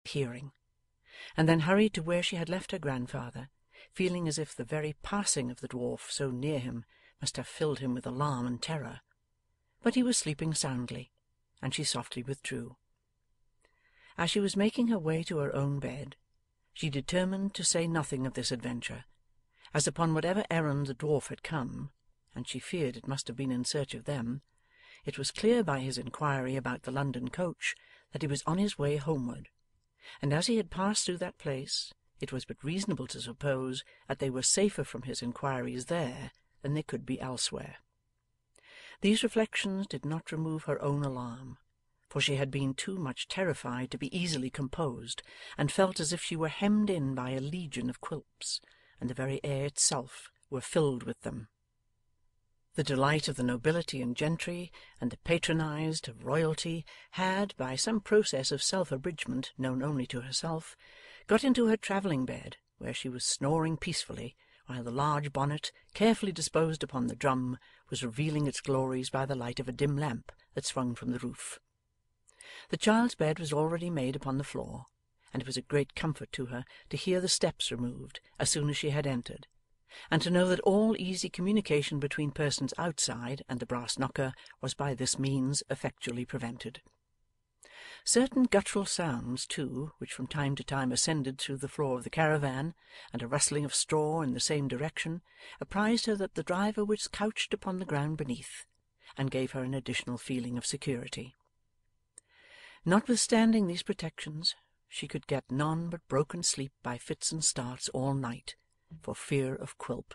hearing, and then hurried to where she had left her grandfather, feeling as if the very passing of the dwarf so near him must have filled him with alarm and terror. But he was sleeping soundly, and she softly withdrew. As she was making her way to her own bed, she determined to say nothing of this adventure, as upon whatever errand the dwarf had come, and she feared it must have been in search of them, it was clear by his inquiry about the London coach that he was on his way homeward, and as he had passed through that place, it was but reasonable to suppose that they were safer from his inquiries there than they could be elsewhere. These reflections did not remove her own alarm, for she had been too much terrified to be easily composed, and felt as if she were hemmed in by a legion of Quilps, and the very air itself were filled with them. The delight of the nobility and gentry, and the patronized of royalty, had, by some process of self-abridgment known only to herself, got into her travelling bed, where she was snoring peacefully, while the large bonnet, carefully disposed upon the drum, was revealing its glories by the light of a dim lamp that swung from the roof. The child's bed was already made upon the floor, and it was a great comfort to her to hear the steps removed as soon as she had entered, and to know that all easy communication between persons outside and the brass knocker was by this means effectually prevented. Certain guttural sounds, too, which from time to time ascended through the floor of the caravan, and a rustling of straw in the same direction, apprised her that the driver was couched upon the ground beneath, and gave her an additional feeling of security. Notwithstanding these protections, she could get none but broken sleep by fits and starts all night, for fear of Quilp,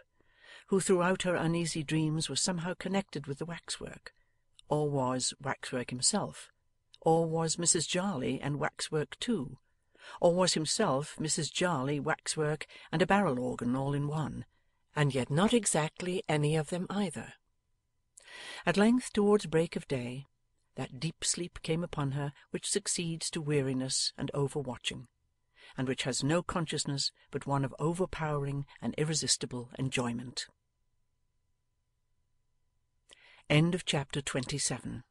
who throughout her uneasy dreams was somehow connected with the waxwork, or was waxwork himself, or was Mrs Jarley and waxwork too, or was himself Mrs Jarley, waxwork, and a barrel organ all in one, and yet not exactly any of them either. At length, towards break of day, that deep sleep came upon her which succeeds to weariness and over-watching, and which has no consciousness but one of overpowering and irresistible enjoyment. End of chapter 27.